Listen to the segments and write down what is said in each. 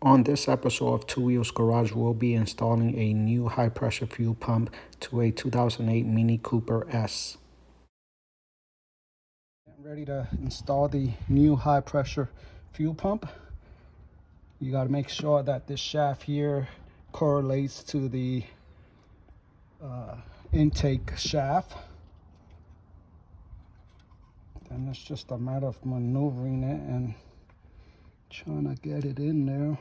On this episode of Two Wheels Garage, we'll be installing a new high-pressure fuel pump to a 2008 Mini Cooper S. Ready to install the new high-pressure fuel pump. You got to make sure that this shaft here correlates to the intake shaft. Then it's just a matter of maneuvering it and trying to get it in there.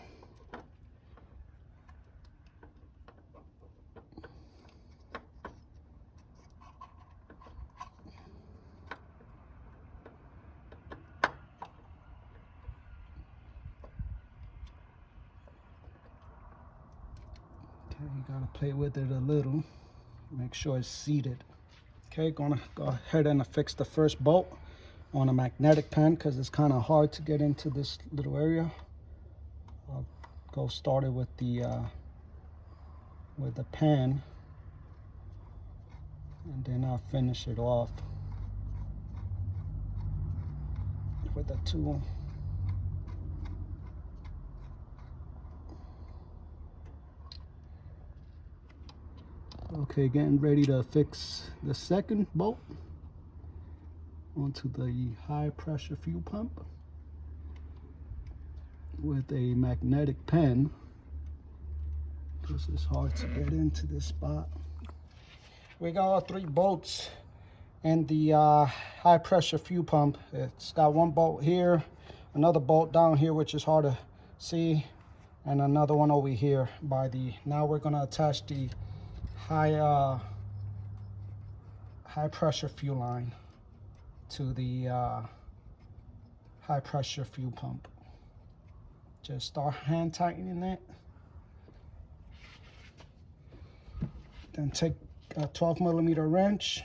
Okay, you gotta play with it a little. Make sure it's seated. Okay, gonna go ahead and fix the first bolt on a magnetic pen because it's kind of hard to get into this little area. I'll go start it with the pen, and then I'll finish it off with the tool. Okay, getting ready to fix the second bolt onto the high pressure fuel pump with a magnetic pen because it's hard to get into this spot. We got 3 bolts in the high pressure fuel pump. It's got 1 bolt here, another bolt down here which is hard to see, and another one over here by the, now we're going to attach the high pressure fuel line to the high pressure fuel pump. Just start hand tightening it, then take a 12mm wrench,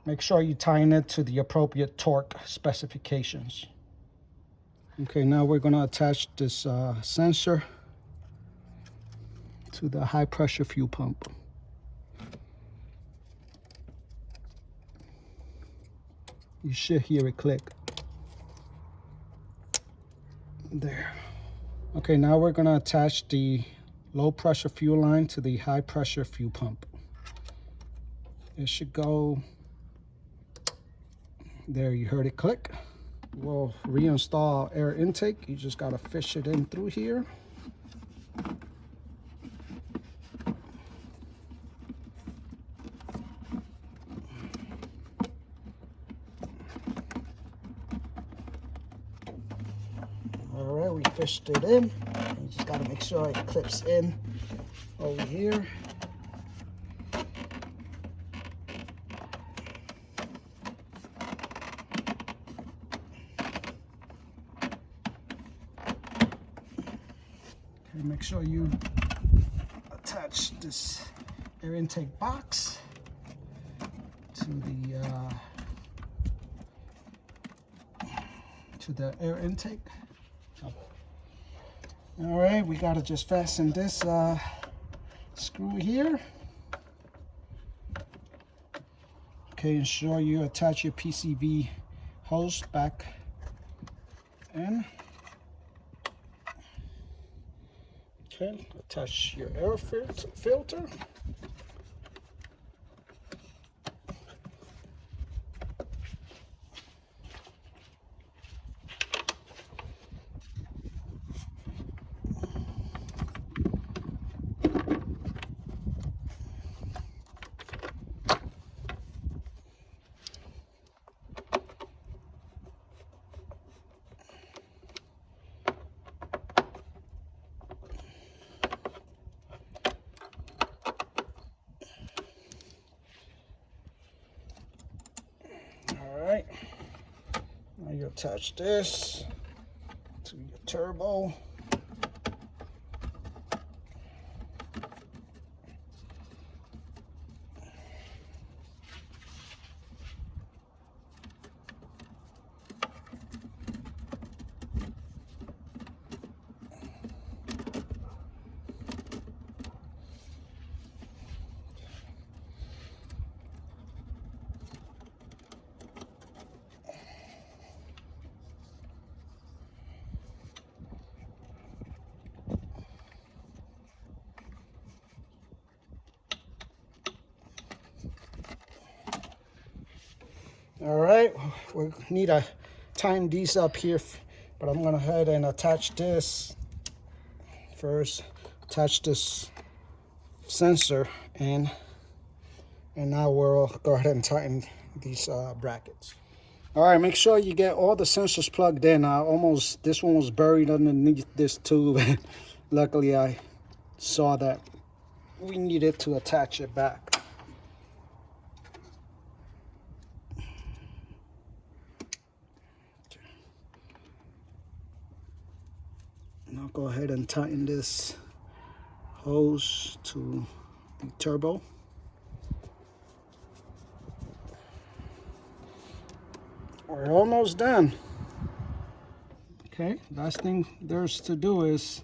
make sure you tighten it to the appropriate torque specifications. Okay, now we're going to attach this sensor to the high pressure fuel pump. You should hear it click. There. Okay, now we're going to attach the low pressure fuel line to the high pressure fuel pump. It should go there. You heard it click. We'll reinstall air intake. You just got to fish it in through here. All right, we fished it in. You just got to make sure it clips in over here. Make sure you attach this air intake box to the air intake. All right, we got to just fasten this screw here. Okay, ensure you attach your PCV hose back in. Okay, attach your air filter. Alright, now you attach this to your turbo. we need to tighten these up here, but I'm gonna go ahead and attach this first. Attach this sensor and now we'll go ahead and tighten these brackets. All right, make sure you get all the sensors plugged in. This one was buried underneath this tube. Luckily, I saw that we needed to attach it back. Now go ahead and tighten this hose to the turbo. We're almost done. Okay, last thing there's to do is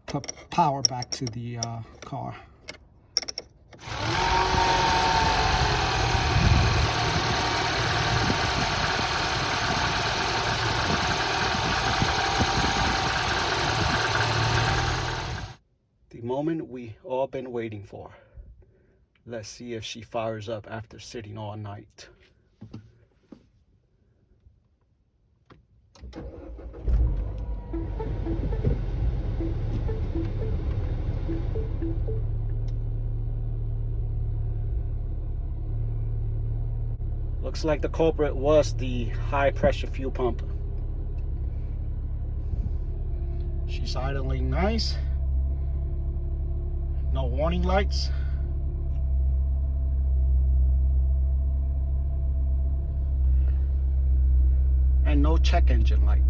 put power back to the car. The moment we all been waiting for. Let's see if she fires up after sitting all night. Looks like the culprit was the high pressure fuel pump. She's idling nice. No warning lights. And no check engine light.